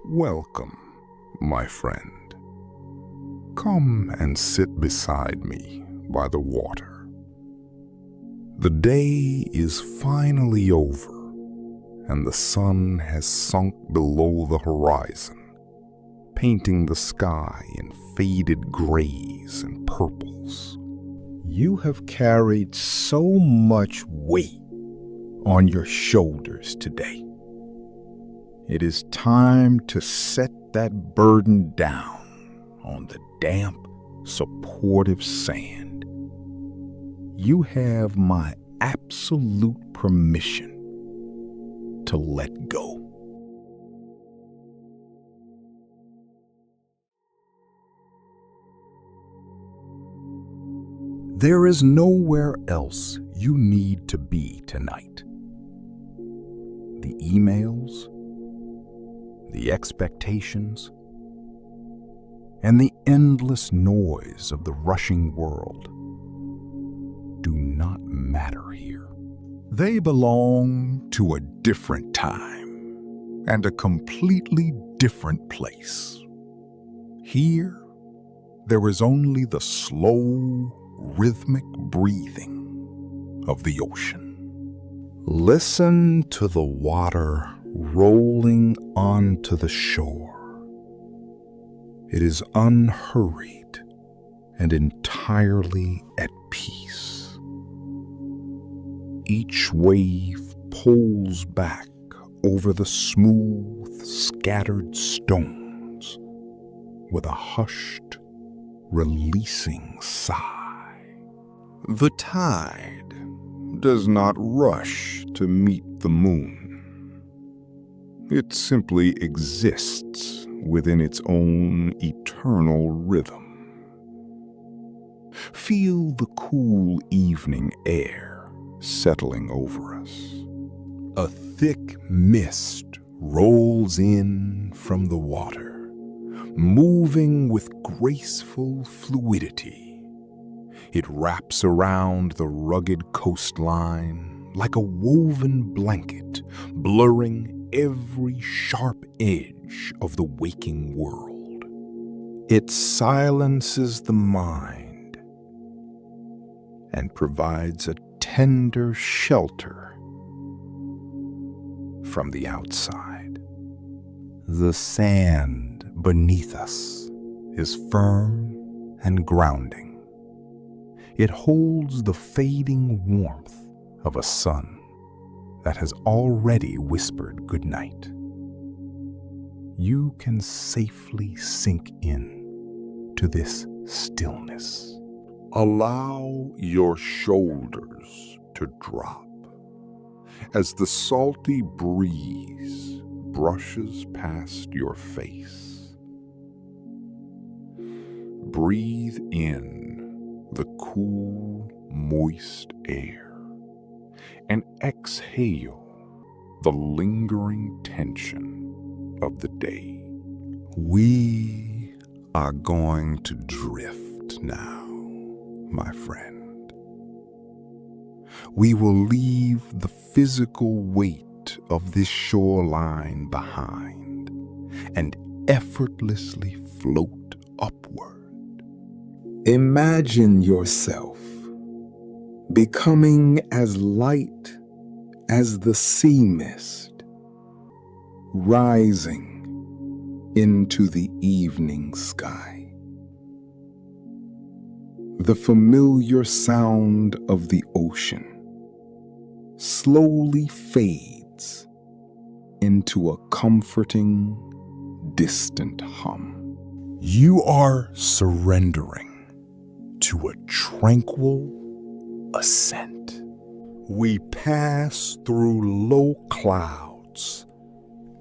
Welcome, my friend. Come and sit beside me by the water. The day is finally over, and the sun has sunk below the horizon, painting the sky in faded grays and purples. You have carried so much weight on your shoulders today. It is time to set that burden down on the damp, supportive sand. You have my absolute permission to let go. There is nowhere else you need to be tonight. The emails, the expectations, and the endless noise of the rushing world do not matter here. They belong to a different time and a completely different place. Here, there is only the slow, rhythmic breathing of the ocean. Listen to the water rolling onto the shore. It is unhurried and entirely at peace. Each wave pulls back over the smooth, scattered stones with a hushed, releasing sigh. The tide does not rush to meet the moon. It simply exists within its own eternal rhythm. Feel the cool evening air settling over us. A thick mist rolls in from the water, moving with graceful fluidity. It wraps around the rugged coastline like a woven blanket, blurring every sharp edge of the waking world. It silences the mind and provides a tender shelter from the outside. The sand beneath us is firm and grounding. It holds the fading warmth of a sun that has already whispered goodnight. You can safely sink in to this stillness. Allow your shoulders to drop as the salty breeze brushes past your face. Breathe in the cool, moist air, and exhale the lingering tension of the day. We are going to drift now, my friend. We will leave the physical weight of this shoreline behind and effortlessly float upward. Imagine yourself becoming as light as the sea mist, rising into the evening sky. The familiar sound of the ocean slowly fades into a comforting, distant hum. You are surrendering to a tranquil ascent. We pass through low clouds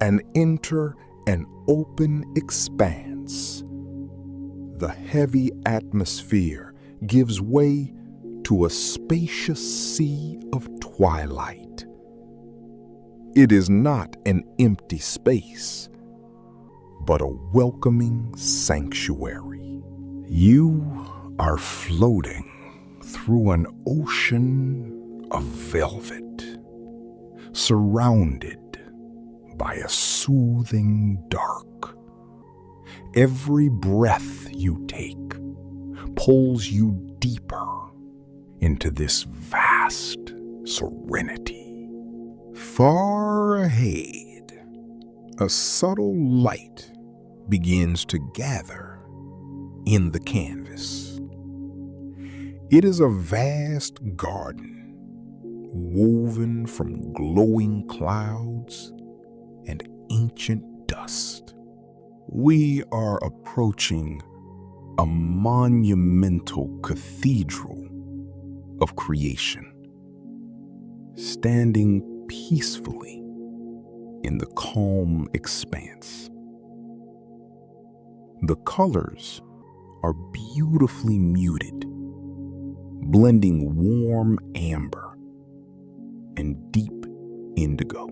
and enter an open expanse. The heavy atmosphere gives way to a spacious sea of twilight. It is not an empty space, but a welcoming sanctuary. You are floating through an ocean of velvet, surrounded by a soothing dark Every breath you take pulls you deeper into this vast serenity. Far ahead, a subtle light begins to gather in the canvas. It is a vast garden woven from glowing clouds and ancient dust. We are approaching a monumental cathedral of creation, standing peacefully in the calm expanse. The colors are beautifully muted, blending warm amber and deep indigo.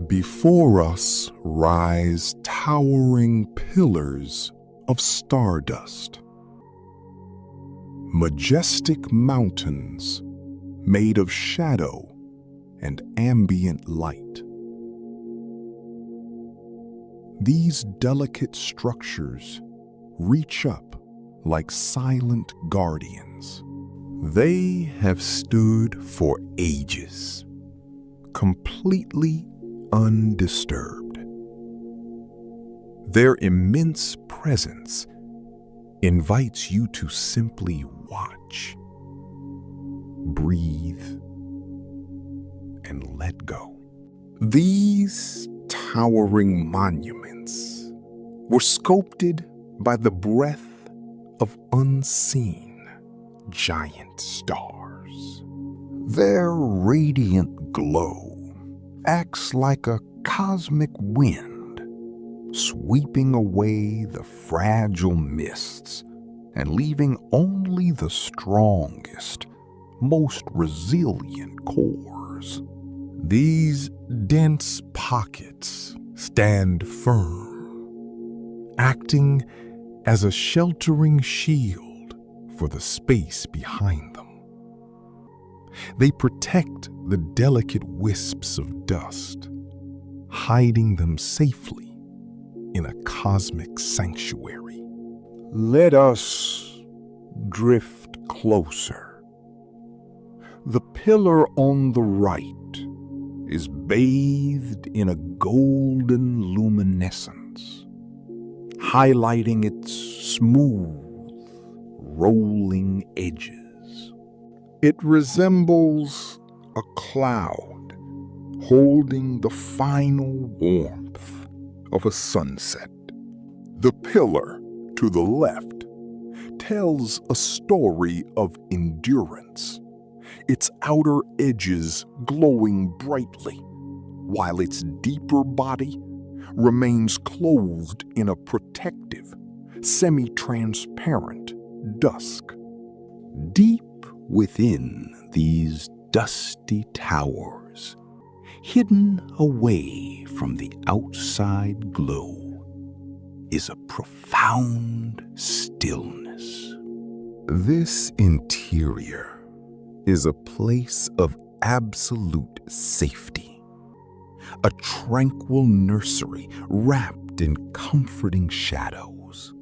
Before us rise towering pillars of stardust, majestic mountains made of shadow and ambient light. These delicate structures reach up like silent guardians. They have stood for ages, completely undisturbed. Their immense presence invites you to simply watch, breathe, and let go. These towering monuments were sculpted by the breath of unseen giant stars. Their radiant glow acts like a cosmic wind, sweeping away the fragile mists and leaving only the strongest, most resilient cores. These dense pockets stand firm, acting as a sheltering shield for the space behind them. They protect the delicate wisps of dust, hiding them safely in a cosmic sanctuary. Let us drift closer. The pillar on the right is bathed in a golden luminescence, highlighting its smooth, rolling edges. It resembles a cloud holding the final warmth of a sunset. The pillar to the left tells a story of endurance, its outer edges glowing brightly, while its deeper body remains clothed in a protective, semi-transparent dusk. Deep within these dusty towers, hidden away from the outside glow, is a profound stillness. This interior is a place of absolute safety, a tranquil nursery wrapped in comforting shadows.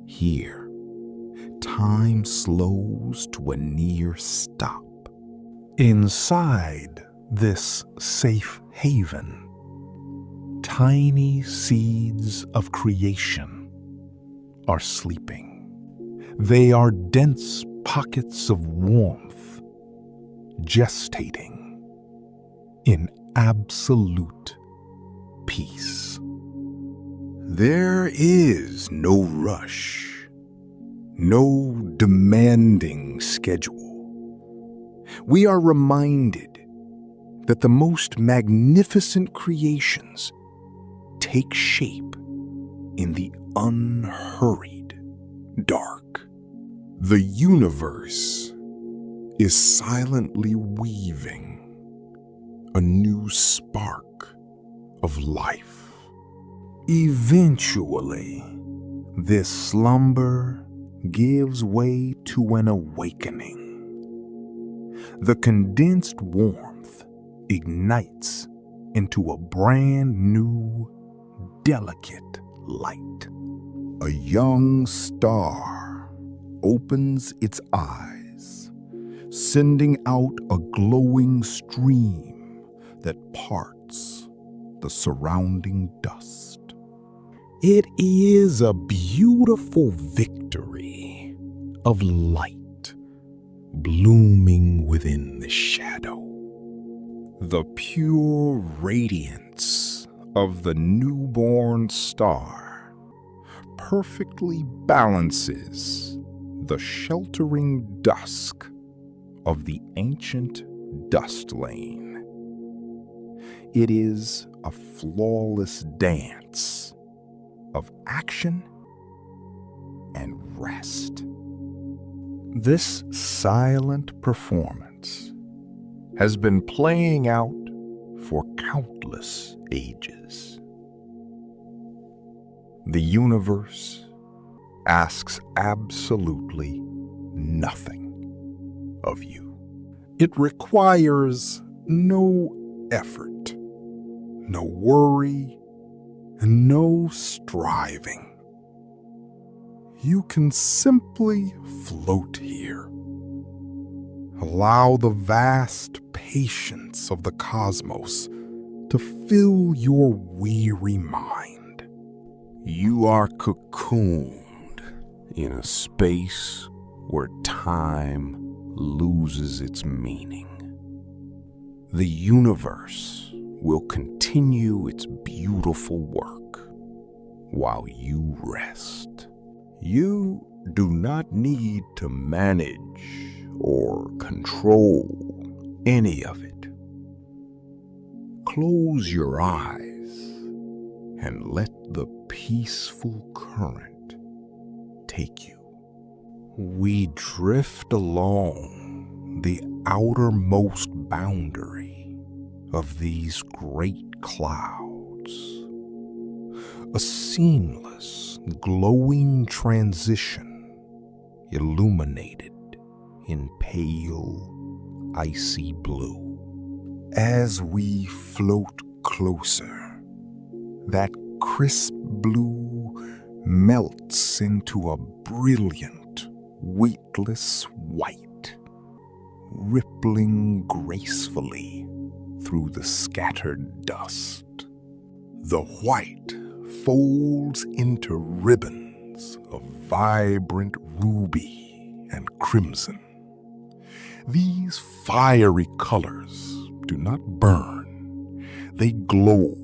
Here, time slows to a near stop. Inside this safe haven, tiny seeds of creation are sleeping. They are dense pockets of warmth, gestating in absolute peace. There is no rush, no demanding schedule. We are reminded that the most magnificent creations take shape in the unhurried dark. The universe is silently weaving a new spark of life. Eventually, this slumber gives way to an awakening. The condensed warmth ignites into a brand new, delicate light. A young star opens its eyes, sending out a glowing stream that parts the surrounding dust. It is a beautiful victory of light blooming within the shadow. The pure radiance of the newborn star perfectly balances the sheltering dusk of the ancient dust lane. It is a flawless dance of action and rest. This silent performance has been playing out for countless ages. The universe asks absolutely nothing of you. It requires no effort, no worry, and no striving. You can simply float here. Allow the vast patience of the cosmos to fill your weary mind. You are cocooned in a space where time loses its meaning. The universe will continue its beautiful work while you rest. You do not need to manage or control any of it. Close your eyes and let the peaceful current take you. We drift along the outermost boundary of these great clouds, a seamless, glowing transition illuminated in pale, icy blue. As we float closer, that crisp blue melts into a brilliant, weightless white, rippling gracefully through the scattered dust. The white folds into ribbons of vibrant ruby and crimson. These fiery colors do not burn. They glow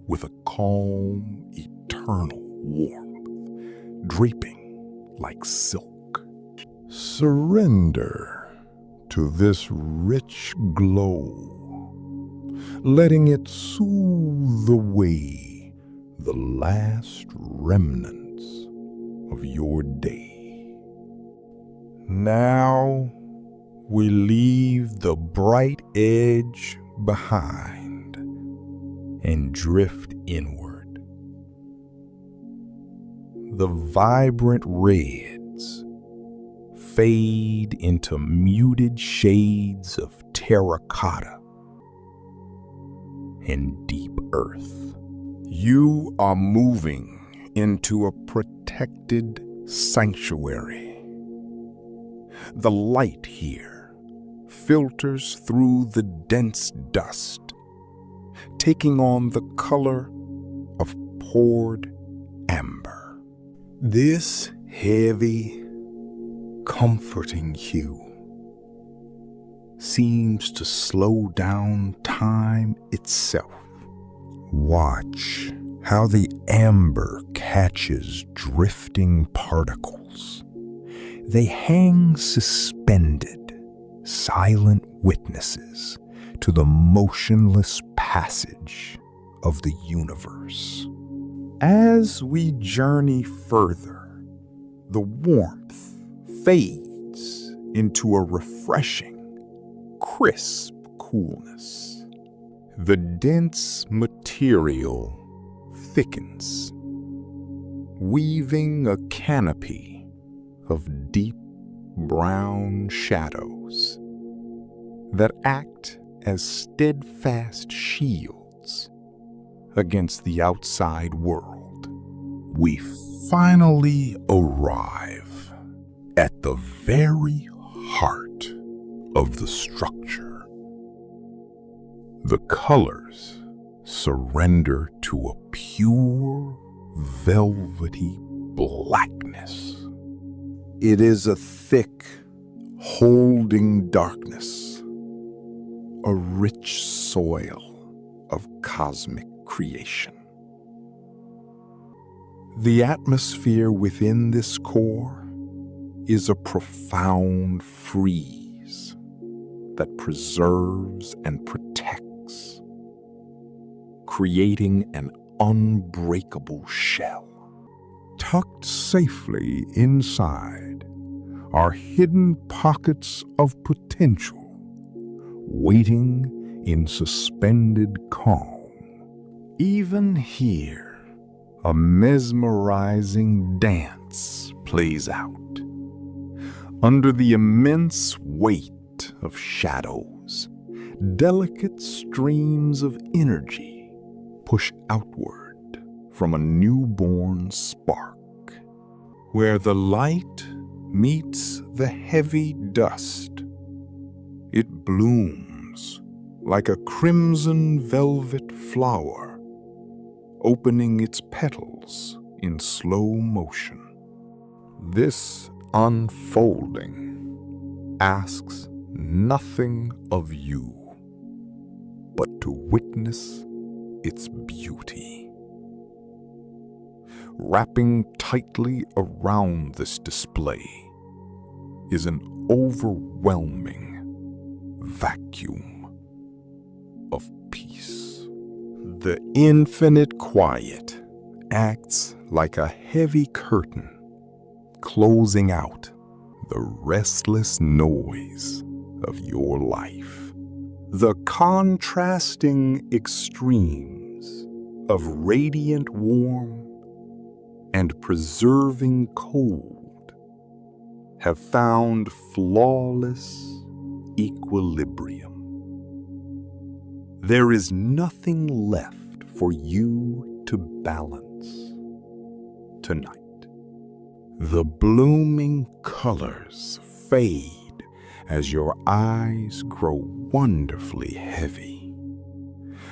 with a calm, eternal warmth, draping like silk. Surrender to this rich glow, letting it soothe away the last remnants of your day. Now we leave the bright edge behind and drift inward. The vibrant reds fade into muted shades of terracotta and deep earth. You are moving into a protected sanctuary. The light here filters through the dense dust, taking on the color of poured amber. This heavy, comforting hue seems to slow down time itself. Watch how the amber catches drifting particles. They hang suspended, silent witnesses to the motionless passage of the universe. As we journey further, the warmth fades into a refreshing, crisp coolness. The dense material thickens, weaving a canopy of deep brown shadows that act as steadfast shields against the outside world. we finally arrive at the very heart of the structure. The colors surrender to a pure, velvety blackness. It is a thick, holding darkness, a rich soil of cosmic creation. The atmosphere within this core is a profound freeze that preserves and protects, creating an unbreakable shell. Tucked safely inside are hidden pockets of potential, waiting in suspended calm. Even here, a mesmerizing dance plays out. Under the immense weight of shadows, delicate streams of energy push outward from a newborn spark. Where the light meets the heavy dust, it blooms like a crimson velvet flower, opening its petals in slow motion. This unfolding asks nothing of you but to witness its beauty. Wrapping tightly around this display is an overwhelming vacuum of peace. The infinite quiet acts like a heavy curtain, closing out the restless noise of your life. The contrasting extremes of radiant warmth and preserving cold have found flawless equilibrium. There is nothing left for you to balance tonight. The blooming colors fade as your eyes grow wonderfully heavy.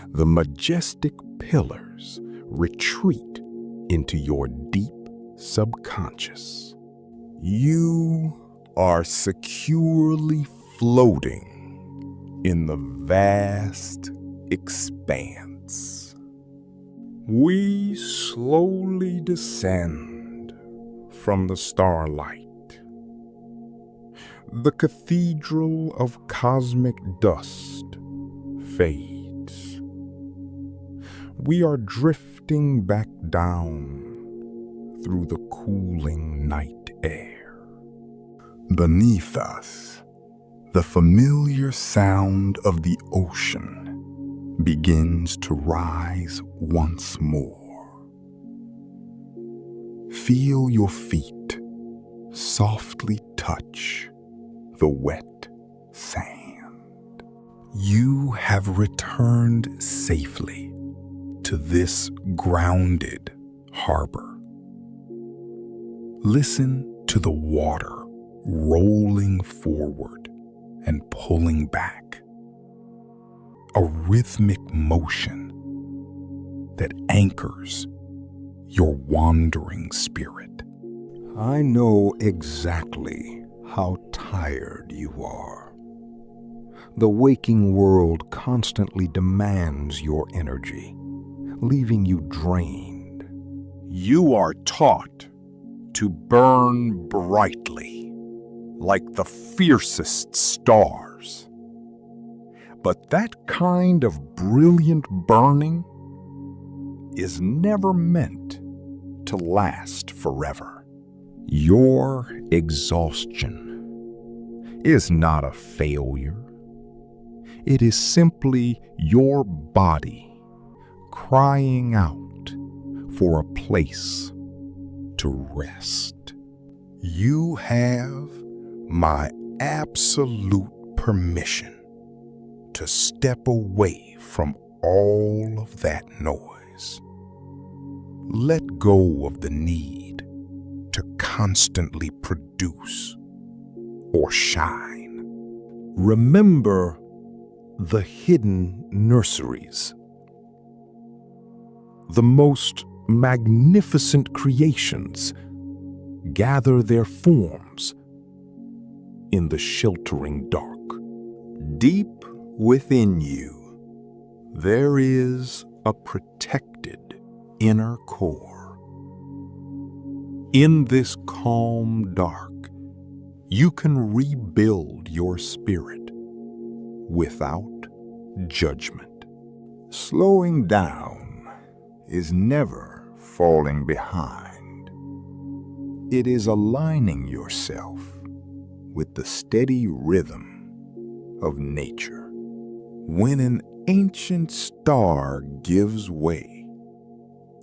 The majestic pillars retreat into your deep subconscious. You are securely floating in the vast expanse. We slowly descend from the starlight. The cathedral of cosmic dust fades. We are drifting back down through the cooling night air. Beneath us, the familiar sound of the ocean begins to rise once more. Feel your feet softly touch the wet sand. You have returned safely to this grounded harbor. Listen to the water rolling forward and pulling back, a rhythmic motion that anchors your wandering spirit. I know exactly how tired you are. The waking world constantly demands your energy, leaving you drained. You are taught to burn brightly, like the fiercest stars. But that kind of brilliant burning is never meant to last forever. Your exhaustion is not a failure. It is simply your body crying out for a place to rest. You have my absolute permission to step away from all of that noise. Let go of the need to constantly produce or shine. Remember the hidden nurseries. The most magnificent creations gather their forms in the sheltering dark. Deep within you, there is a protected inner core. In this calm dark, you can rebuild your spirit without judgment. Slowing down is never falling behind. It is aligning yourself with the steady rhythm of nature. When an ancient star gives way,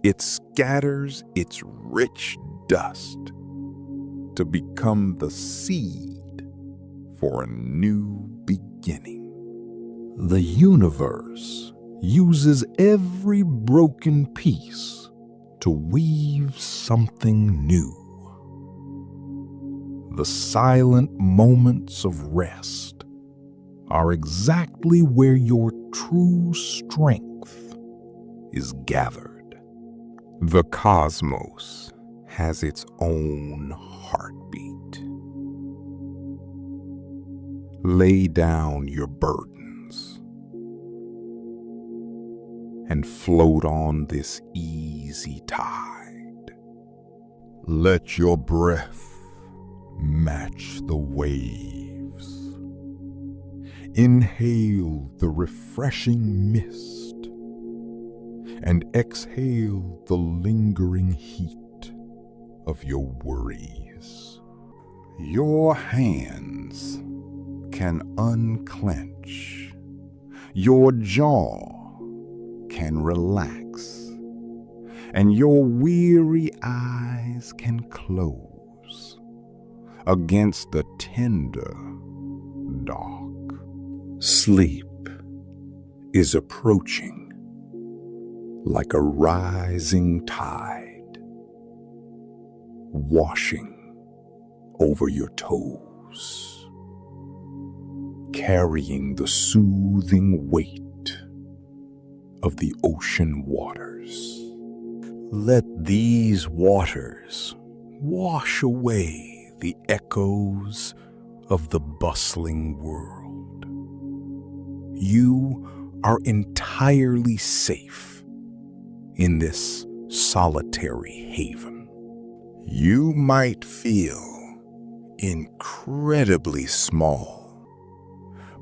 it scatters its rich dust to become the seed for a new beginning. The universe uses every broken piece to weave something new. The silent moments of rest are exactly where your true strength is gathered. The cosmos has its own heartbeat. Lay down your burdens and float on this easy tide. Let your breath match the waves. Inhale the refreshing mist and exhale the lingering heat of your worries. Your hands can unclench. Your jaw can relax. And your weary eyes can close against the tender dark. Sleep is approaching like a rising tide, washing over your toes, carrying the soothing weight of the ocean waters. Let these waters wash away the echoes of the bustling world. You are entirely safe in this solitary haven. You might feel incredibly small,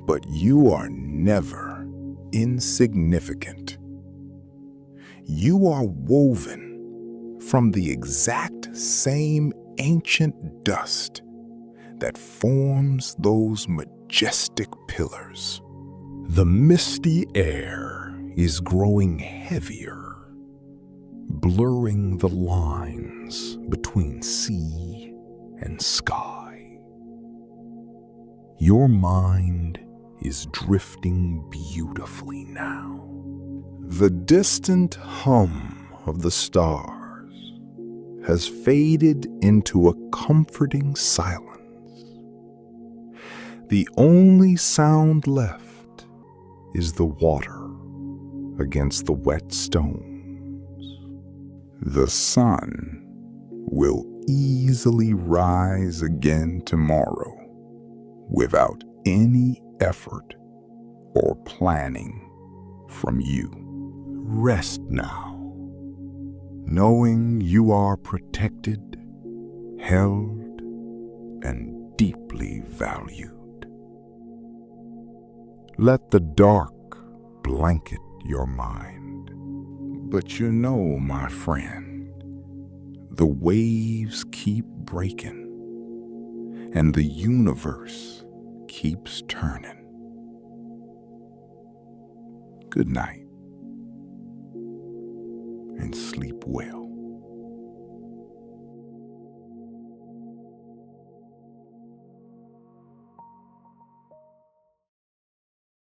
but you are never insignificant. You are woven from the exact same ancient dust that forms those majestic pillars. The misty air is growing heavier, blurring the lines between sea and sky. Your mind is drifting beautifully now. The distant hum of the stars has faded into a comforting silence. The only sound left is the water against the wet stones. The sun will easily rise again tomorrow without any effort or planning from you. Rest now, knowing you are protected, held, and deeply valued. Let the dark blanket your mind. But you know, my friend, the waves keep breaking, and the universe keeps turning. Good night, and sleep well.